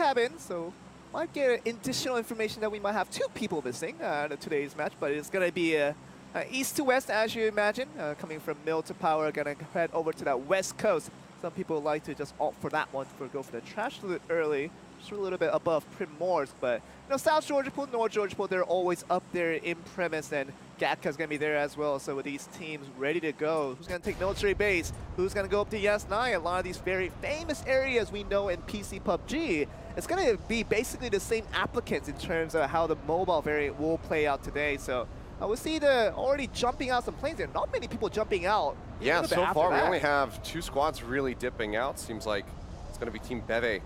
cabin, so might get additional information that we might have 2 people missing in today's match, but it's going to be east to west, as you imagine, coming from mill to power, going to head over to that west coast. Some people like to just opt for that one, go for the trash loot early, just a little bit above Primorsk, but you know, South Georgia Pool, North Georgia Pool, they're always up there in premise, and Gatka's going to be there as well. So with these teams ready to go, who's going to take military base? Who's going to go up to Yas9? A lot of these very famous areas we know in PC PUBG. It's going to be basically the same applicants in terms of how the mobile variant will play out today. So we'll see the already jumping out some planes there. Not many people jumping out. Yeah, so far we only have 2 squads really dipping out. Seems like it's going to be Team Beve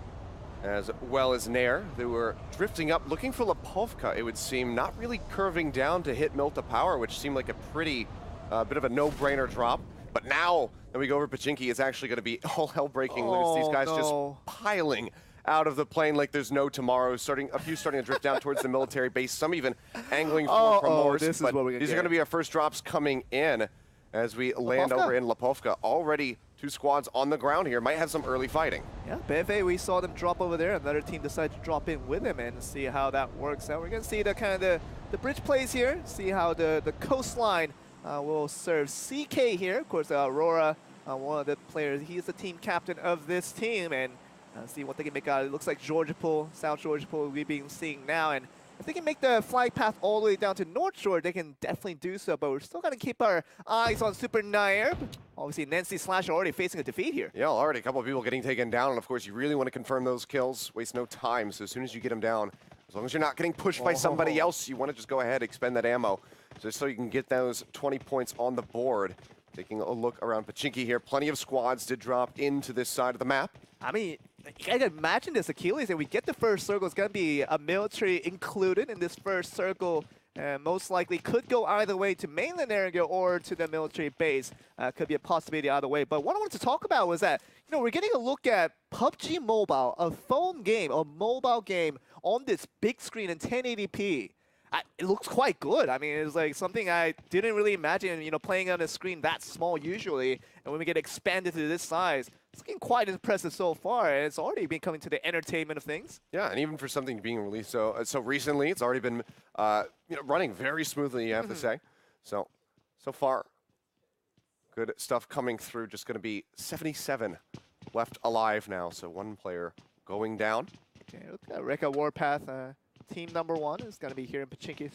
as well as Nair. They were drifting up, looking for Lipovka, it would seem, not really curving down to hit Milta Power, which seemed like a pretty bit of a no-brainer drop. But now that we go over Pachinki, it's actually going to be all hell breaking loose. These guys just piling out of the plane like there's no tomorrow. A few starting to drift down towards the military base, some even angling for Primorsk. These are going to be our first drops coming in as we land over in Lipovka. Already 2 squads on the ground here. Might have some early fighting. Yeah, Beve, we saw them drop over there. Another team decided to drop in with them and see how that works out. We're going to see the kind of the bridge plays here, see how the coastline will serve CK here. Of course, Aurora, one of the players, he's the team captain of this team, and see what they can make out. It looks like Georgia Pool, South Georgia Pool, we've been seeing now, and if they can make the flight path all the way down to North Shore, they can definitely do so, but we're still going to keep our eyes on Super Nair. Obviously, Nancy Slash already facing a defeat here. Yeah, already a couple of people getting taken down, and of course, you really want to confirm those kills. Waste no time, so as soon as you get them down, as long as you're not getting pushed by somebody else, you want to just go ahead, expend that ammo, just so you can get those 20 points on the board. Taking a look around Pachinki here, plenty of squads did drop into this side of the map. I mean, you can imagine this, Achilles, and we get the first circle. It's going to be a military included in this first circle. Most likely could go either way to mainland area or to the military base. Could be a possibility either way. But what I wanted to talk about was that, you know, we're getting a look at PUBG Mobile, a phone game, a mobile game on this big screen in 1080p. It looks quite good. I mean, it's like something I didn't really imagine, you know, playing on a screen that small usually. And when we get expanded to this size, it's getting quite impressive so far. And it's already been coming to the entertainment of things. Yeah, and even for something being released so recently, it's already been running very smoothly, you have to say. So far, good stuff coming through. Just going to be 77 left alive now. So 1 player going down. Okay, look at Reka Warpath. Team number 1 is going to be here in Pachinki.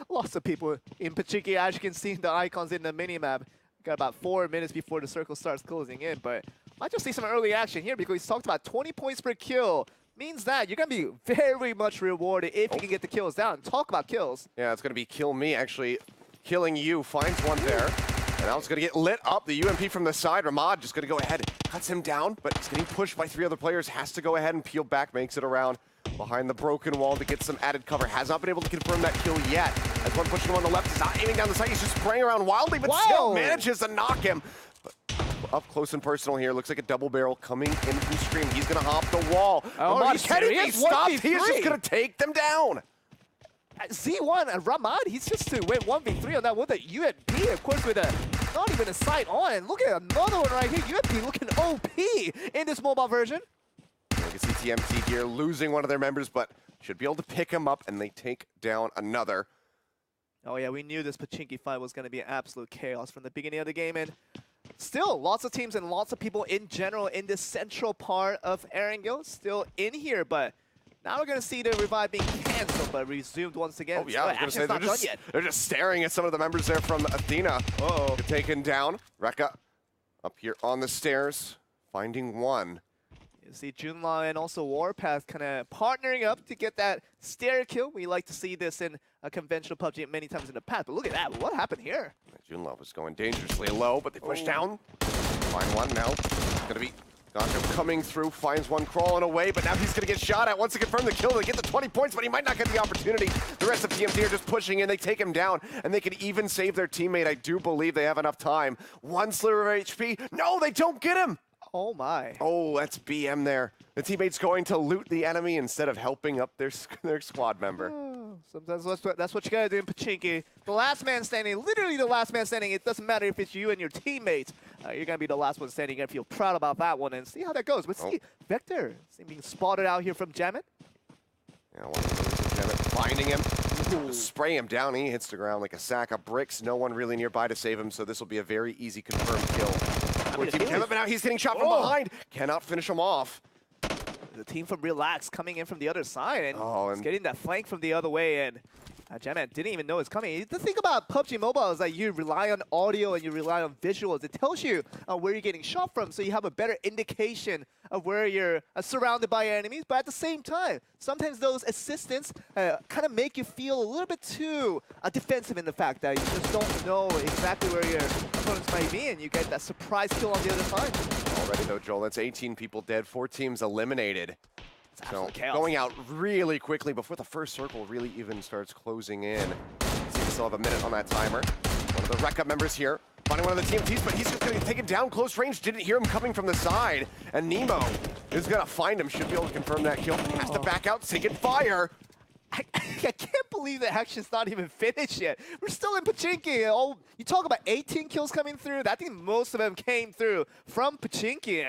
Lots of people in Pachinki. As you can see the icons in the minimap. Got about 4 minutes before the circle starts closing in, but might just see some early action here because he's talked about 20 points per kill. Means that you're going to be very much rewarded if you can get the kills down. Talk about kills. Yeah, it's going to be kill me, actually. Killing you, finds one there. And now it's going to get lit up. The UMP from the side. Ramad just going to go ahead, cuts him down, but he's getting pushed by 3 other players. Has to go ahead and peel back, makes it around behind the broken wall to get some added cover. Has not been able to confirm that kill yet. As one pushing him on the left, he's not aiming down the site. He's just spraying around wildly, but still manages to knock him. But up close and personal here. Looks like a double barrel coming in from Stream. He's going to hop the wall. Can he be stopped? He is just going to take them down. Z1 and Ramad, he's just to win 1v3 on that with a UMP, of course, with not even a sight on. Look at another one right here. UMP looking OP in this mobile version. You can see TMT here losing one of their members, but should be able to pick him up, and they take down another. Oh yeah, we knew this Pachinki fight was going to be an absolute chaos from the beginning of the game, and still lots of teams and lots of people in general in this central part of Erangel still in here, but now we're going to see the revive being canceled, but resumed once again. Oh yeah, I was going to say, they're just staring at some of the members there from Athena. Taken down. Reka up here on the stairs, finding one. You see Junla and also Warpath kind of partnering up to get that stair kill. We like to see this in a conventional PUBG many times in the past, but look at that. What happened here? Junla was going dangerously low, but they pushed down. Find one now. It's going to be Gonjo coming through, finds one crawling away, but now he's going to get shot at. Once to confirm the kill, they get the 20 points, but he might not get the opportunity. The rest of TMT are just pushing in. They take him down, and they can even save their teammate. I do believe they have enough time. 1 sliver of HP. No, they don't get him. Oh my. Oh, that's BM there. The teammate's going to loot the enemy instead of helping up their squad member. Sometimes that's what you gotta do in Pachinki. The last man standing, literally the last man standing. It doesn't matter if it's you and your teammates. You're gonna be the last one standing. You're gonna feel proud about that one and see how that goes. But see, Vector being spotted out here from Jamet. Yeah, one of those finding him. Just spray him down. He hits the ground like a sack of bricks. No one really nearby to save him, so this will be a very easy confirmed kill. For Team Kemet, but now he's getting shot from behind. Cannot finish him off. The team from Relax coming in from the other side, and he's getting that flank from the other way, and Jamet didn't even know it's coming. The thing about PUBG Mobile is that you rely on audio and you rely on visuals. It tells you where you're getting shot from, so you have a better indication of where you're surrounded by your enemies. But at the same time, sometimes those assistants kind of make you feel a little bit too defensive in the fact that you just don't know exactly where your opponents might be, and you get that surprise kill on the other side. Already though, Joel, that's 18 people dead, 4 teams eliminated. So chaos. Going out really quickly before the first circle really even starts closing in. See, we still have a minute on that timer. One of the Rec Up members here, finding one of the TMTs, but he's just going to take it down close range. Didn't hear him coming from the side. And Nemo is going to find him. Should be able to confirm that kill. Has to back out, taking fire. I can't believe the action's not even finished yet. We're still in Pachinki. Oh, you talk about 18 kills coming through. I think most of them came through from Pachinki.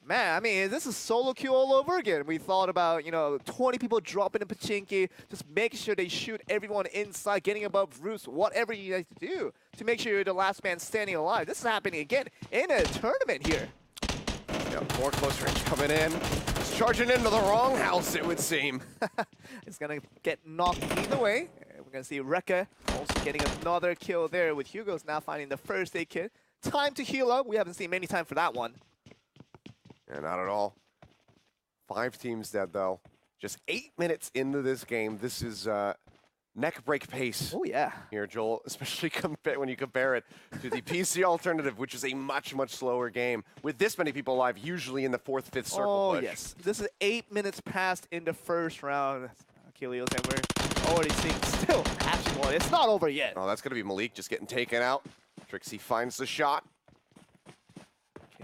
Man, I mean, this is solo queue all over again. We thought about, 20 people dropping in Pachinki, just making sure they shoot everyone inside, getting above roofs, whatever you guys do to make sure you're the last man standing alive. This is happening again in a tournament here. Yeah, more close range coming in. Just charging into the wrong house, it would seem. It's going to get knocked either way. We're going to see Rekka also getting another kill there with Hugo's now finding the first aid kit. Time to heal up. We haven't seen many time for that one. Yeah, not at all. 5 teams dead, though. Just 8 minutes into this game. This is neck break pace. Oh, yeah. Here, Joel, especially when you compare it to the PC alternative, which is a much, much slower game. With this many people alive, usually in the 4th, 5th circle push. Yes. This is 8 minutes past in the first round, Achilles, and we're already seeing still action one. It's not over yet. Oh, that's going to be Malik just getting taken out. Trixie finds the shot.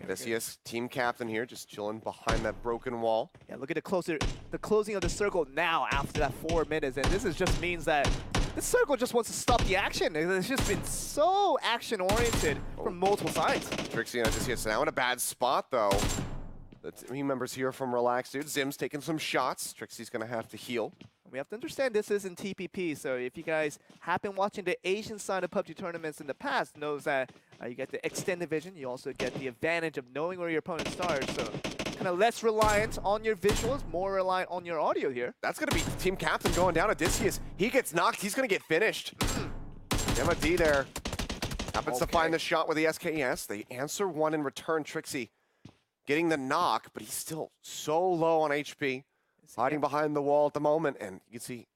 Odysseus, team captain here, just chilling behind that broken wall. Yeah, look at the closing of the circle now after that 4 minutes, and this just means that the circle just wants to stop the action. It's just been so action-oriented from multiple sides. Trixie and Odysseus now in a bad spot, though. The team members here from Relax, dude. Zim's taking some shots. Trixie's going to have to heal. We have to understand this isn't TPP, so if you guys have been watching the Asian side of PUBG tournaments in the past, knows that you get the extended vision. You also get the advantage of knowing where your opponent starts, so kind of less reliant on your visuals, more reliant on your audio here. That's going to be team captain going down. Odysseus, he gets knocked. He's going to get finished. Emma D there happens to find the shot with the SKS. They answer one in return. Trixie getting the knock, but he's still so low on HP. Hiding behind the wall at the moment, and you can see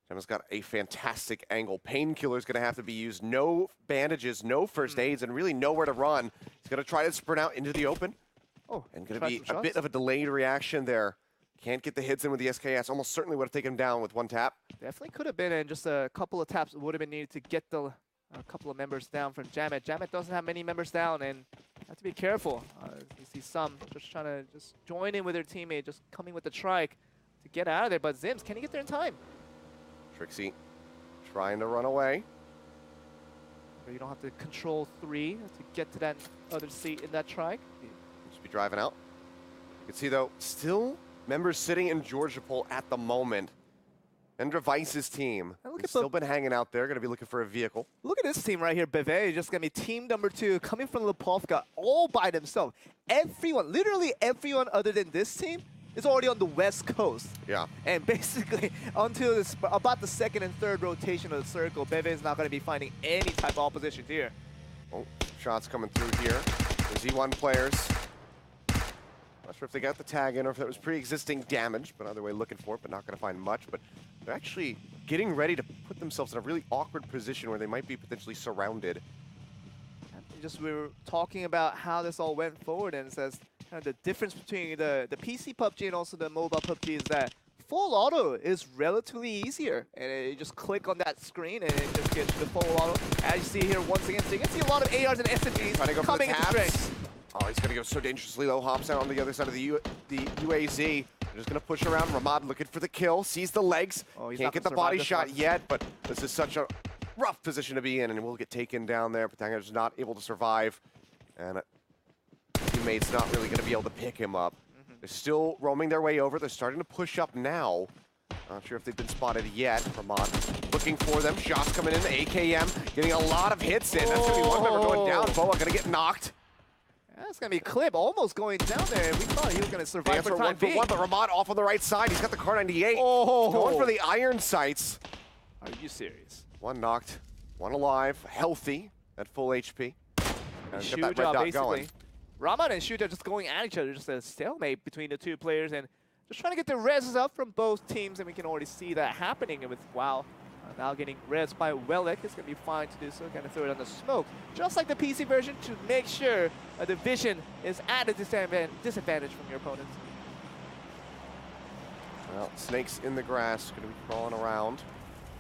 Gemma's got a fantastic angle. Painkiller's going to have to be used. No bandages, no first aids, and really nowhere to run. He's going to try to sprint out into the open. Oh, and going to be a bit of a delayed reaction there. Can't get the hits in with the SKS. Almost certainly would have taken him down with one tap. Definitely could have been, and just a couple of taps would have been needed to get a couple of members down from Jamet. Jamet doesn't have many members down, and have to be careful. You see some just trying to join in with their teammate, just coming with the trike to get out of there. But Zims, can he get there in time? Trixie trying to run away. You don't have to control 3 to get to that other seat in that trike. Just be driving out. You can see, though, still members sitting in Georgia Pole at the moment. Vendra Vice's team has still been hanging out there, going to be looking for a vehicle. Look at this team right here. Beve is just going to be team number 2, coming from Lipovka all by themselves. Everyone, literally everyone other than this team is already on the West Coast. Yeah. And basically, until about the 2nd and 3rd rotation of the circle, Beve is not going to be finding any type of opposition here. Oh, shots coming through here. The Z1 players. Not sure if they got the tag in or if it was pre-existing damage, but either way looking for it, but not going to find much. But they're actually getting ready to put themselves in a really awkward position where they might be potentially surrounded. We were talking about how this all went forward, and it says kind of the difference between the PC PUBG and also the mobile PUBG is that full auto is relatively easier, and you just click on that screen and it just gets the full auto. As you see here once again, so you can see a lot of ARs and SMGs coming into strength. Oh, he's going to go so dangerously low. Hops out on the other side of the UAZ. They're just going to push around. Ramad looking for the kill. Sees the legs. Oh, can't get the body shot yet, but this is such a rough position to be in, and will get taken down there. Patanga's not able to survive, and teammate's not really going to be able to pick him up. They're still roaming their way over. They're starting to push up now. Not sure if they've been spotted yet. Ramad looking for them. Shots coming in. The AKM getting a lot of hits in. That's going to be one member going down. Boa going to get knocked. That's going to be Clip almost going down there. We thought he was going to survive for time being. But Ramad off on the right side. He's got the Kar 98. Oh. Going for the iron sights. Are you serious? One knocked, one alive, healthy, at full HP. Shuja basically. Ramad and Shuja just going at each other. Just a stalemate between the two players. And just trying to get the reses up from both teams. And we can already see that happening with WoW. Now getting res by Welek. It's going to be fine to do so. Going to throw it on the smoke. Just like the PC version to make sure the vision is at a disadvantage from your opponents. Well, snakes in the grass. Going to be crawling around.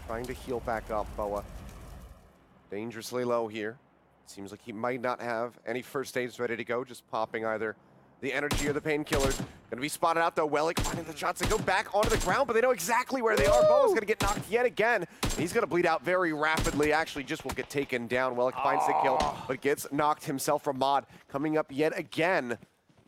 Trying to heal back up. Boa dangerously low here. Seems like he might not have any first aids ready to go. Just popping either the energy or the painkillers. Going to be spotted out though. Wellick finding the shots to go back onto the ground, but they know exactly where they are. Boa's going to get knocked yet again. He's going to bleed out very rapidly. Actually, just will get taken down. Wellick finds the kill, but gets knocked himself. Ramad coming up yet again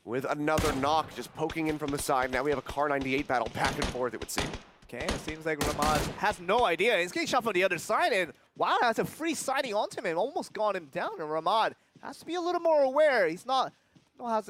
with another knock, just poking in from the side. Now we have a Kar 98 battle back and forth, it would seem. Okay, it seems like Ramad has no idea. He's getting shot from the other side, and WoW has a free sighting onto him and almost got him down. And Ramad has to be a little more aware. He's not.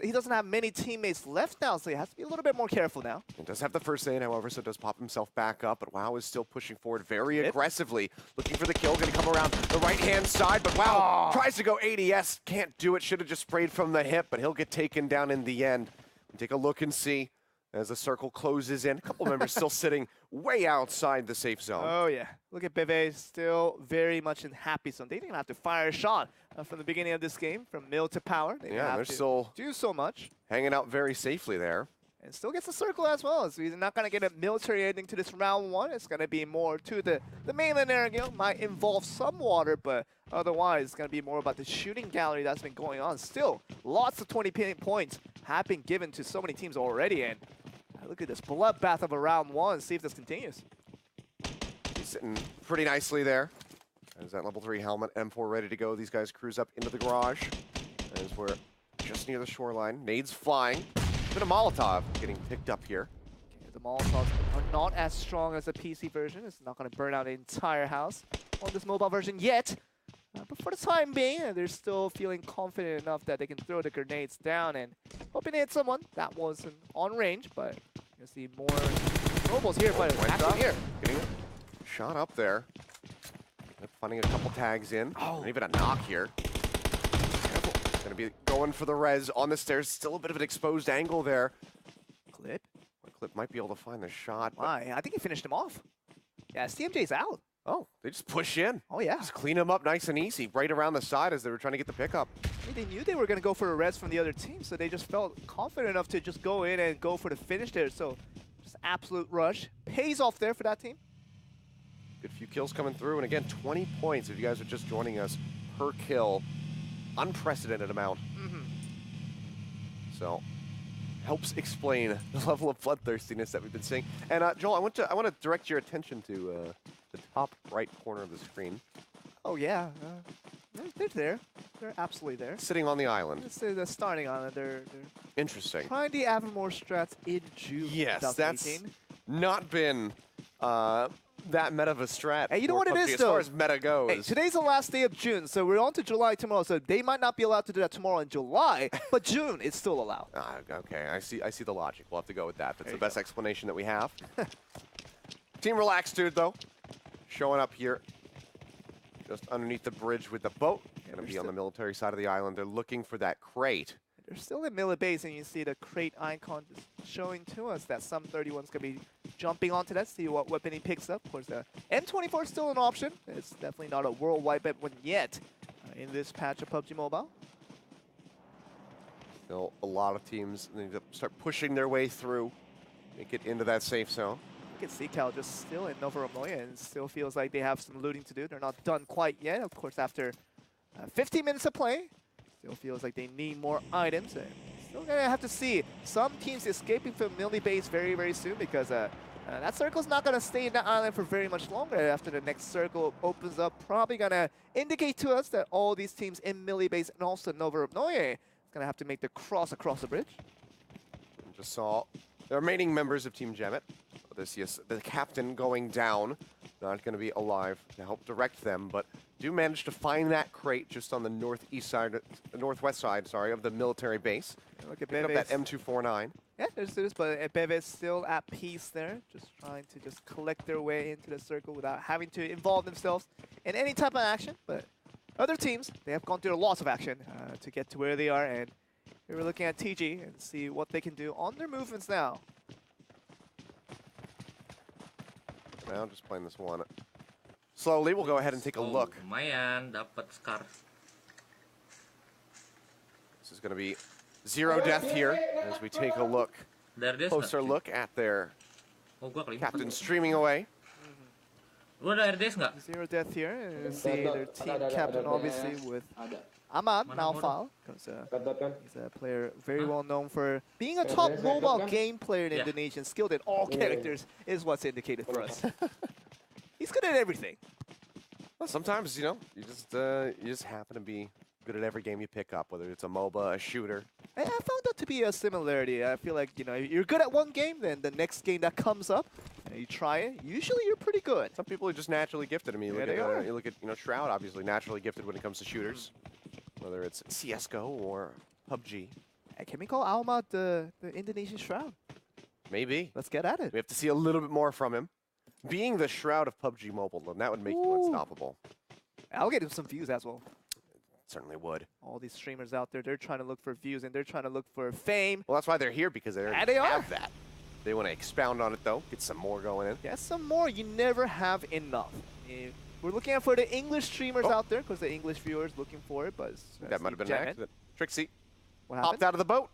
He doesn't have many teammates left now, so he has to be a little bit more careful now. He does have the first aid, however, so does pop himself back up, but WoW is still pushing forward very aggressively. Looking for the kill, going to come around the right-hand side, but WoW tries to go ADS, can't do it, should have just sprayed from the hip, but he'll get taken down in the end. Take a look and see as the circle closes in. A couple members still sitting way outside the safe zone. Oh, yeah. Look at Beve, still very much in happy zone. They didn't have to fire a shot from the beginning of this game, from mill to power. They didn't have to still do so much. Hanging out very safely there. And still gets the circle as well. So he's not going to get a military ending to this round one. It's going to be more to the mainland area. Might involve some water, but otherwise it's going to be more about the shooting gallery that's been going on. Still, lots of 20 points have been given to so many teams already. And look at this bloodbath of a round one. See if this continues. He's sitting pretty nicely there. There's that level 3 helmet, M4 ready to go. These guys cruise up into the garage. As we're just near the shoreline. Nades flying. Bit of Molotov getting picked up here. Okay, the Molotovs are not as strong as the PC version. It's not going to burn out the entire house on this mobile version yet. But for the time being, they're still feeling confident enough that they can throw the grenades down and hoping to hit someone. That wasn't on range, but you'll see more mobiles here, but actually here. Getting shot up there. Finding a couple tags in. And even a knock here. Going to be going for the res on the stairs. Still a bit of an exposed angle there. Clip? Clip might be able to find the shot. Why? I think he finished him off. Yeah, CMJ's out. Oh, they just push in. Oh, yeah. Just clean him up nice and easy right around the side as they were trying to get the pickup. I mean, they knew they were going to go for a res from the other team, so they just felt confident enough to just go in and go for the finish there. So just absolute rush. Pays off there for that team. Good few kills coming through. And again, 20 points if you guys are just joining us per kill. Unprecedented amount. So helps explain the level of bloodthirstiness that we've been seeing. And Joel, I want to direct your attention to the top right corner of the screen. Oh yeah, they're there. They're absolutely there. Sitting on the island. It's the starting island. They're interesting. Trying the Avamore strats in June. Yes, that's not been that meta of a strat. Hey, you know what it is, as though? far as meta goes. Hey, today's the last day of June, so we're on to July tomorrow. So they might not be allowed to do that tomorrow in July, but June it's still allowed. Okay, I see the logic. We'll have to go with that. That's the best explanation that we have. Team Relaxed Dude, though, showing up here just underneath the bridge with the boat. Going to be on the military side of the island. They're looking for that crate. They're still in Miller Base, and you see the crate icon just showing to us that some 31's going to be jumping onto that, see what weapon he picks up. Of course, the M24 is still an option. It's definitely not a worldwide weapon yet in this patch of PUBG Mobile. Still a lot of teams need to start pushing their way through, make it into that safe zone. Look at SeaCal just still in Nova Ramoya, and it still feels like they have some looting to do. They're not done quite yet. Of course, after 15 minutes of play, still feels like they need more items. And still going to have to see some teams escaping from Millie Base very, very soon, because that circle's not going to stay in that island for very much longer. After the next circle opens up, probably going to indicate to us that all these teams in Millie Base and also Nova Ramoya is going to have to make the cross across the bridge. just saw the remaining members of Team Jemet. The captain going down, not going to be alive to help direct them, but do manage to find that crate just on the northwest side, sorry, of the military base. Look at Pick up that M249. Yeah, there's this, but Bebe's still at peace there, just trying to just collect their way into the circle without having to involve themselves in any type of action. But other teams, they have gone through lots of action to get to where they are, and we're looking at TG and see what they can do on their movements now. Now just playing this one slowly. We'll go ahead and take a look. Lumayan dapat scar. This is going to be 0 death here as we take a look, closer look at their captain streaming away. Lu ada RDS nggak? 0 death here, and you see their team captain obviously with Ahmad Naufal. He's a player very well known for being a top mobile game player in Indonesia, skilled in all characters is what's indicated for us. He's good at everything. Well, sometimes, you know, you just happen to be good at every game you pick up, whether it's a MOBA, a shooter. I found that to be a similarity. I feel like, you know, if you're good at one game, then the next game that comes up, you try it, usually you're pretty good. Some people are just naturally gifted. I mean, you look at Shroud, obviously naturally gifted when it comes to shooters, whether it's CSGO or PUBG. Can we call Ahmad the Indonesian Shroud? Maybe. Let's get at it. We have to see a little bit more from him. Being the Shroud of PUBG Mobile, then that would make you unstoppable. I'll get him some views as well. Certainly would. All these streamers out there, they're trying to look for views and they're trying to look for fame. Well, that's why they're here, because they already have that. They want to expound on it, though, get some more going in. Yeah, some more. You never have enough. We're looking out for the English streamers out there, because the English viewers looking for it, but that might have been an accident. Trixie hopped out of the boat.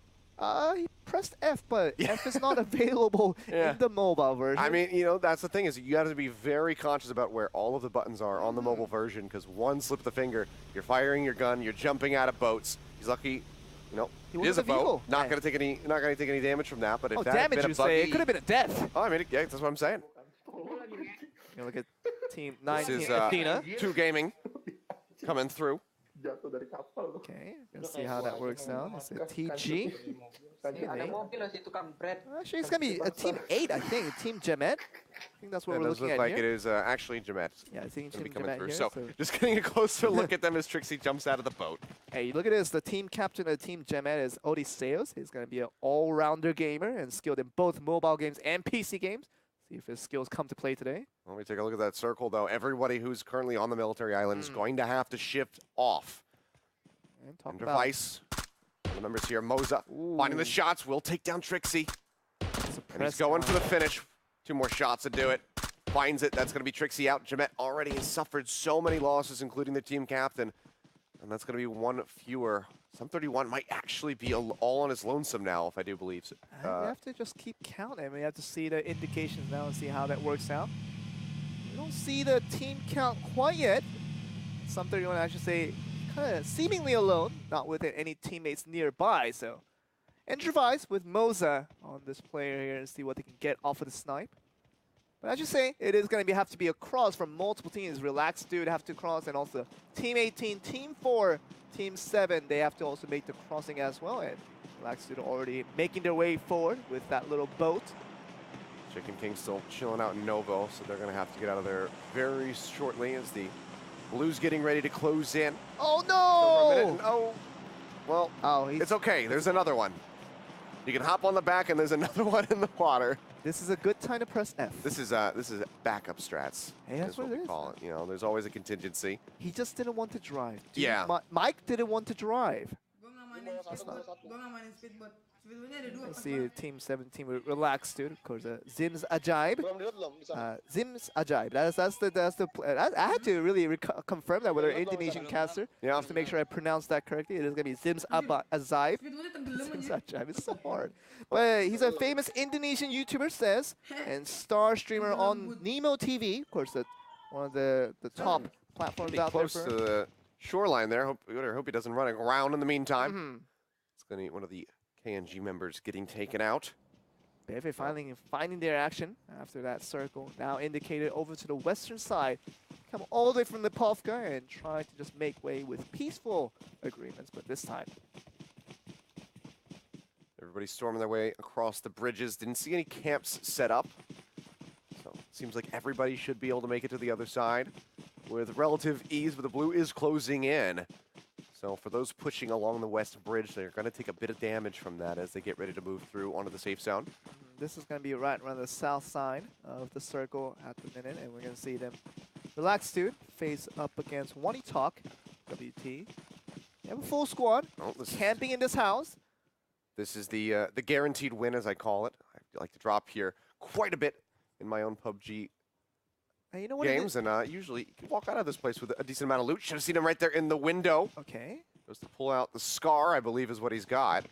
He pressed F, but F is not available in the mobile version. I mean, you know, that's the thing, is you have to be very conscious about where all of the buttons are on the mobile version, because one slip of the finger, you're firing your gun, you're jumping out of boats. He's lucky, you know, it is a boat. Not going to take any damage from that, but if that had been a buggy, it could have been a death. Oh, I mean, yeah, that's what I'm saying. You know, look at Team 9, this is Athena. 2 Gaming coming through. Okay, let's see how that works out. It's a TG. Actually, it's going to be a Team 8, I think. Team Jemet. I think that's what we're looking at like here. it is actually Jemet. Yeah, I think Team Jemet through. here. So just getting a closer look at them as Trixie jumps out of the boat. Hey, look at this. The team captain of Team Jemet is Odysseus. He's going to be an all-rounder gamer and skilled in both mobile games and PC games. See if his skills come to play today. Let me take a look at that circle, though. Everybody who's currently on the military island is going to have to shift off. And device. The members here, Moza finding the shots, will take down Trixie. And he's going for the finish. 2 more shots to do it. Finds it. That's going to be Trixie out. Jemet already has suffered so many losses, including the team captain. And that's going to be 1 fewer. Some 31 might actually be all on his lonesome now, if I do believe so. We have to just keep counting. We have to see the indications now and see how that works out. We don't see the team count quite yet. Some 31, I should say, kind of seemingly alone, not with any teammates nearby. So, improvise with Moza on this player here and see what they can get off of the snipe. But as you say, it is going to have to be a cross from multiple teams. Relaxed Dude have to cross, and also Team 18, Team 4, Team 7, they have to also make the crossing as well. And Relaxed Dude already making their way forward with that little boat. Chicken King still chilling out in Novo, so they're going to have to get out of there very shortly as the Blues getting ready to close in. Oh, no! Well, it's okay. There's another one. You can hop on the back, and there's another one in the water. This is a good time to press F. This is backup strats. Hey, that's what we call it. You know, there's always a contingency. He just didn't want to drive. Mike didn't want to drive. Let's see Team 17 with Relaxed Dude. Of course, Zims Ajaib. Zims Ajaib. That's the. I had to really confirm that with our Indonesian caster. Just to make sure I pronounced that correctly. It is going to be Zims Ajaib. Zims Ajaib. It's so hard. But he's a famous Indonesian YouTuber, says, and star streamer on Nemo TV. Of course, one of the top platforms out there. Close to the shoreline there. Hope he doesn't run aground in the meantime. It's going to be one of the KNG members getting taken out. PWK finally finding their action after that circle. Now indicated over to the western side. Come all the way from the PWK and try to just make way with peaceful agreements, but this time. They're Everybody's storming their way across the bridges. Didn't see any camps set up. So it seems like everybody should be able to make it to the other side with relative ease, but the blue is closing in. So for those pushing along the west bridge, they're going to take a bit of damage from that as they get ready to move through onto the safe zone. This is going to be right around the south side of the circle at the minute, and we're going to see them relax, dude, face up against One Talk, WT. They have a full squad, camping in this house. This is the guaranteed win, as I call it. I like to drop here quite a bit in my own PUBG You know what games, and usually you can walk out of this place with a decent amount of loot. Should have seen him right there in the window. Okay. Goes to pull out the scar, I believe is what he's got.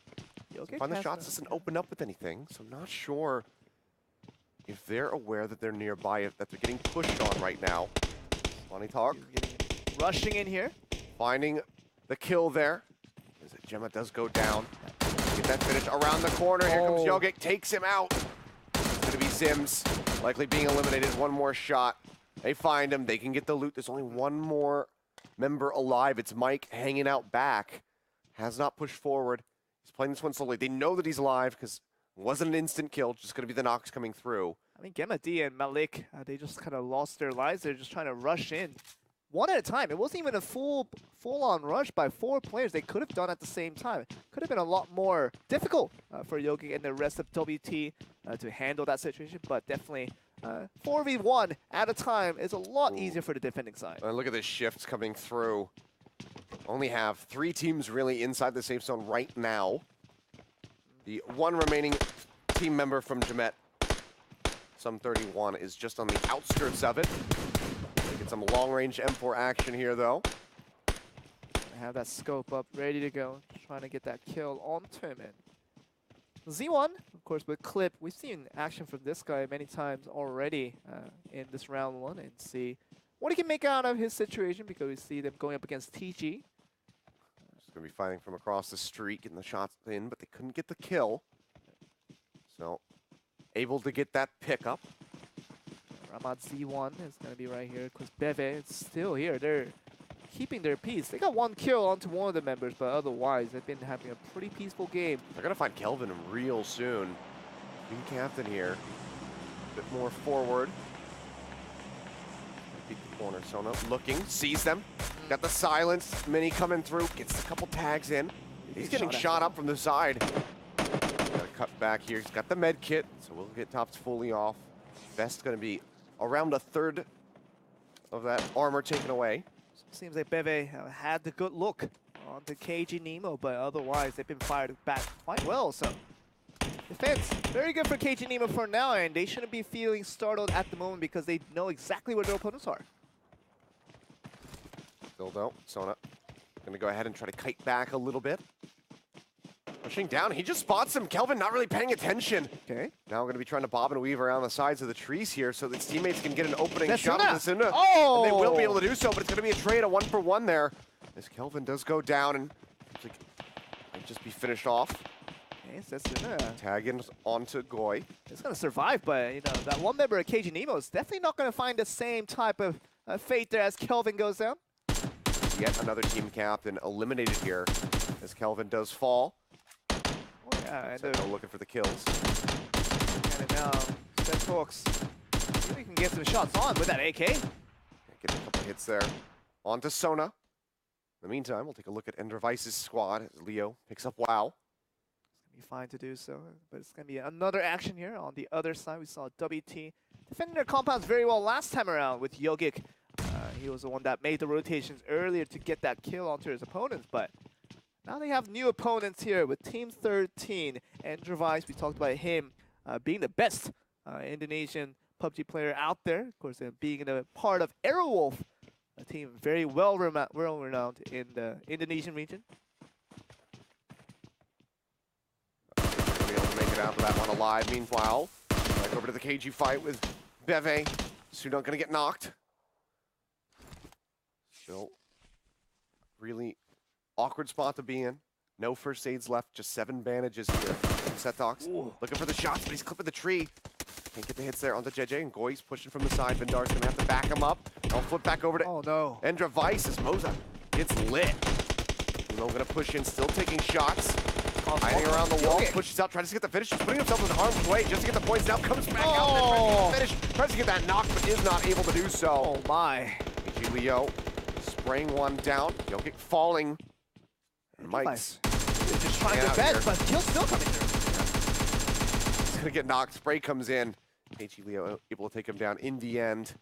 Okay, Find the shots doesn't open up with anything, so I'm not sure if they're aware that they're nearby, if that they're getting pushed on right now. Money talk. Rushing in here. Finding the kill there. As Gemma does go down. Get that finish around the corner. Here comes Yogic, takes him out. It's going to be Zims, likely being eliminated. One more shot. They find him. They can get the loot. There's only one more member alive. It's Mike hanging out back. Has not pushed forward. He's playing this one slowly. They know that he's alive because it wasn't an instant kill. Just going to be the knocks coming through. I mean, Gemma D and Malik, they just kind of lost their lives. They're just trying to rush in. One at a time. It wasn't even a full-on rush by 4 players. They could have done at the same time. Could have been a lot more difficult for Yogi and the rest of WT to handle that situation, but definitely 4v1 at a time is a lot easier for the defending side. Look at the shifts coming through. Only have 3 teams really inside the safe zone right now. The one remaining team member from Jemet, Sum 31, is just on the outskirts of it. Get some long-range M4 action here, though. I have that scope up, ready to go. Trying to get that kill on Turman. Z1, of course, with Clip. We've seen action from this guy many times already in this round 1, and see what he can make out of his situation, because we see them going up against TG. Just going to be fighting from across the street, getting the shots in, but they couldn't get the kill. So, able to get that pickup. Ramad Z1 is going to be right here, because Beve is still here. They're keeping their peace. They got 1 kill onto one of the members, but otherwise, they've been having a pretty peaceful game. They're going to find Kelvin real soon. Being captain here. A bit more forward. Peek the corner. Sona looking, sees them. Got the silence. Mini coming through. Gets a couple tags in. He's getting shot up from the side. Got to cut back here. He's got the med kit, so we'll get tops fully off. Vest's going to be around a third of that armor taken away. Seems like Beve had the good look on the KG Nemo, but otherwise they've been fired back quite well. So defense, very good for KG Nemo for now, and they shouldn't be feeling startled at the moment because they know exactly where their opponents are. Still though, Sona going to go ahead and try to kite back a little bit. Pushing down, he just spots him. Kelvin not really paying attention. Okay. Now we're going to be trying to bob and weave around the sides of the trees here so that his teammates can get an opening shot Suna. with Suna. Oh! And they will be able to do so, but it's going to be a trade, a 1-for-1 there. As Kelvin does go down and might just be finished off. Okay, so Suna. Tagging onto Goy. It's going to survive, but you know that one member of KG Nemo is definitely not going to find the same type of fate there as Kelvin goes down. Yet another team captain eliminated here as Kelvin does fall. Yeah, So they're looking for the kills. And now, Seth Hawks, we can get some shots on with that AK. Get a couple hits there. On to Sona. In the meantime, we'll take a look at Endervice's squad as Leo picks up WoW. It's going to be fine to do so, but it's going to be another action here. On the other side, we saw WT defending their compounds very well last time around with Yogic. He was the one that made the rotations earlier to get that kill onto his opponents, but now they have new opponents here with Team 13. Endervice, we talked about him being the best Indonesian PUBG player out there. Of course, being a part of Aerowolf, a team very well-renowned in the Indonesian region. Be able to make it out of that one alive. Meanwhile, back over to the KG fight with Beve. Suna gonna get knocked. Still really awkward spot to be in. No first aids left, just 7 bandages here from Setox. Looking for the shots, but he's clipping the tree. Can't get the hits there onto JJ, and Goy's pushing from the side. Vindar's gonna have to back him up. I'll flip back over to Endervice as Moza gets lit. Uno gonna push in, still taking shots. Hiding around the wall, pushes out, tries to get the finish, just putting himself in harm's way just to get the points. Now comes back out there, tries to get the finish, tries to get that knock, but is not able to do so. Oh my. KG Leo spraying one down. Yogic falling. And Mike's just trying to bed, but kill's still coming through. He's gonna get knocked. Spray comes in. KG Leo able to take him down in the end.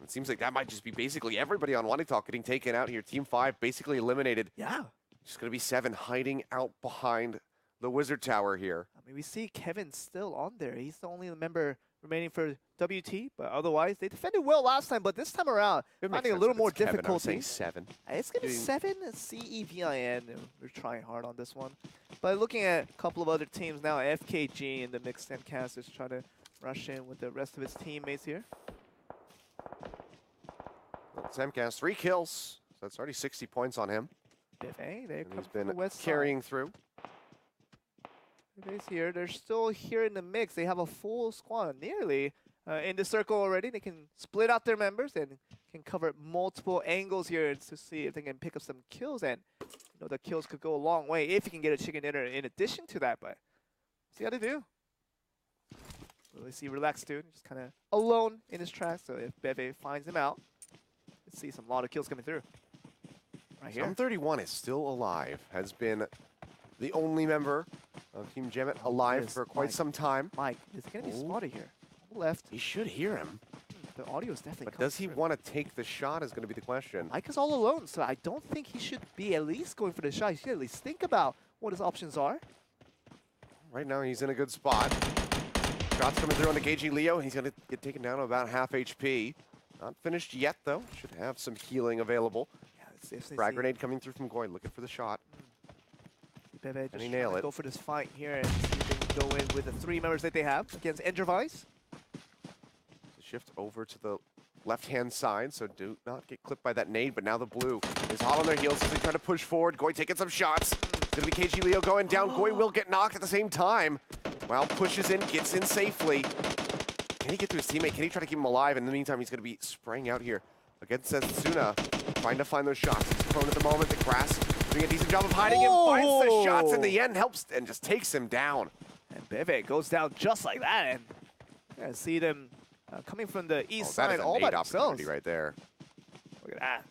It seems like that might just be basically everybody on Wanting Talk getting taken out here. Team 5 basically eliminated. Yeah. Just gonna be 7 hiding out behind the Wizard Tower here. I mean, we see Kevin still on there. He's the only member remaining for WT, but otherwise they defended well last time, but this time around finding a little more difficulty. 7. It's gonna be 7 CEVIN. We're trying hard on this one. But looking at a couple of other teams now, FKG in the mixed MCAS is trying to rush in with the rest of his teammates here. Samcast 3 kills, so that's already 60 points on him. He's been carrying through. He's here. They're still here in the mix. They have a full squad nearly in the circle already. They can split out their members and can cover multiple angles here to see if they can pick up some kills. And you know, the kills could go a long way if you can get a chicken dinner in addition to that. But see how to do. Really see relaxed dude, just kind of alone in his tracks. So if Beve finds him out, let's see some lot of kills coming through. Right here. 31 is still alive. Has been the only member of Team Gemmet alive for quite some time. Mike, is he going to be spotted here? Left. He should hear him. The audio is definitely. But does he want to take the shot is going to be the question. Mike is all alone, so I don't think he should be at least going for the shot. He should at least think about what his options are. Right now he's in a good spot. Shots coming through on the KG Leo. He's going to get taken down to about half HP. Not finished yet, though. Should have some healing available. Yeah, frag grenade coming through from Goy, looking for the shot. Bebe and he nailed it. Go for this fight here and see if they can go in with the 3 members that they have against Endervice. Shift over to the left-hand side, so do not get clipped by that nade, but now the blue is hot on their heels as they try to push forward. Goy taking some shots. It's going to be KG Leo going down. Goy will get knocked at the same time. Well, pushes in, gets in safely. Can he get to his teammate? Can he try to keep him alive? In the meantime, he's going to be spraying out here against Setsuna, trying to find those shots. He's prone at the moment. The grass doing a decent job of hiding him, finds the shots in the end, helps, and just takes him down. And Beve goes down just like that, and you're going to see them coming from the east side all by themselves. Right there. Look at that.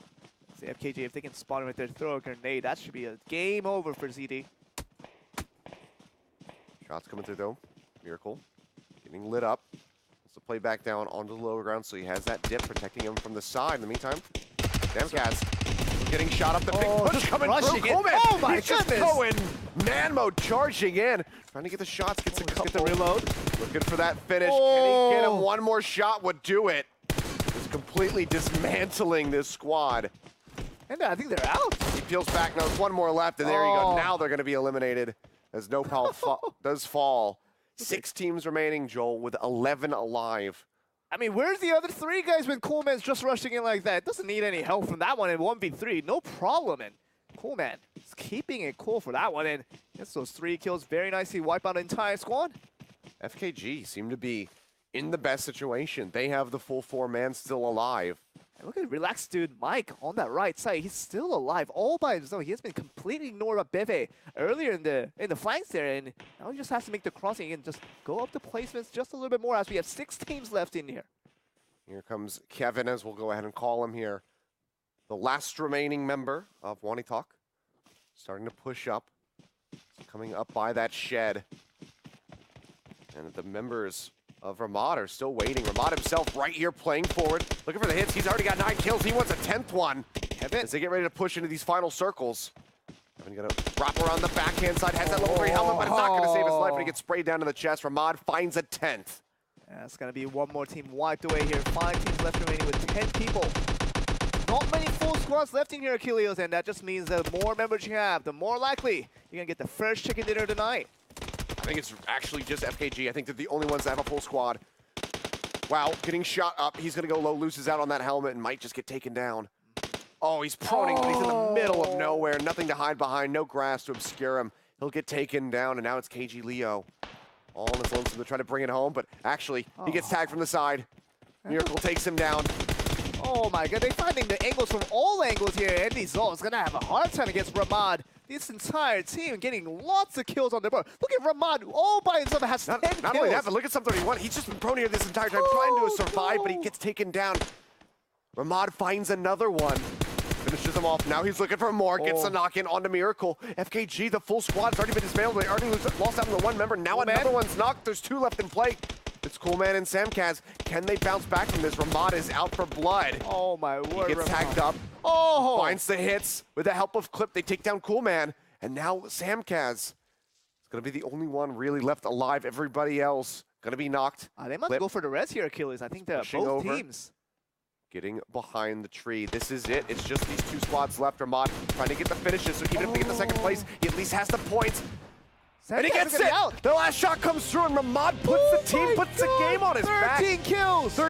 See FKG, if they can spot him right there, throw a grenade, that should be a game over for ZD. Shots coming through though. Miracle getting lit up. Wants to play back down onto the lower ground, so he has that dip protecting him from the side. In the meantime, Damcast getting shot up. The big push coming through. Coleman, oh my he's goodness! Just going man mode, charging in, trying to get the shots. Gets a couple. Get the reload. Looking for that finish. Can he get him? One more shot would do it. Just completely dismantling this squad. And I think they're out. He peels back. Now there's one more left, and there you go. Now they're going to be eliminated as No Pal does fall. 6 teams remaining, Joel, with 11 alive. I mean, where's the other 3 guys when Coleman's just rushing in like that? Doesn't need any help from that one in 1v3. No problem. And Coleman is keeping it cool for that one. And gets those 3 kills very nicely. Wipe out an entire squad. FKG seem to be in the best situation. They have the full 4-man still alive. And look at relaxed dude Mike on that right side. He's still alive all by himself. He has been completely ignored by Beve earlier in the flanks there, and now he just has to make the crossing and just go up the placements just a little bit more as we have 6 teams left in here. Here comes Kevin, as we'll go ahead and call him here. The last remaining member of Wanting Talk. Starting to push up. Coming up by that shed. And the members of Ramad are still waiting. Ramad himself right here playing forward, looking for the hits. He's already got 9 kills. He wants a 10th one. Kevin, as they get ready to push into these final circles. Kevin gonna wrap around the backhand side, has that level 3 helmet, but it's not gonna save his life when he gets sprayed down to the chest. Ramad finds a 10th. Yeah, it's gonna be one more team wiped away here. 5 teams left remaining with 10 people. Not many full squads left in here, Achilles, and that just means the more members you have, the more likely you're gonna get the first chicken dinner tonight. I think it's actually just FKG. I think they're the only ones that have a full squad. Wow, getting shot up. He's going to go low, loses out on that helmet, and might just get taken down. Oh, he's proning, but he's in the middle of nowhere. Nothing to hide behind, no grass to obscure him. He'll get taken down, and now it's KG Leo. All on his lonesome to try to bring it home, but actually, he gets tagged from the side. Miracle takes him down. Oh my god, they're finding the angles from all angles here. Andy Zoll is going to have a hard time against Ramad. this entire team getting lots of kills on the board. Look at Ramad all by himself has 10 kills. Not only that, but look at Sum31. He's just been prone here this entire time, trying to survive, but he gets taken down. Ramad finds another one. Finishes him off. Now he's looking for more. Gets a knock in onto Miracle. FKG, the full squad's already been dismantled. They already lost out on the one member. Now another one's knocked. There's 2 left in play. It's Coolman and Samkaz. Can they bounce back from this? Ramad is out for blood. Oh my word. He gets tagged up. Oh! Finds the hits. With the help of Clip, they take down Coolman. And now Samkaz is going to be the only one really left alive. Everybody else going to be knocked. They must Clip go for the res here, Achilles. I think they're pushing both over. teams. Getting behind the tree. This is it. It's just these 2 squads left. Ramad trying to get the finishes, so even if they get the second place, he at least has the points. And he gets it! The last shot comes through, and Ramad puts the game on his back. 13 kills!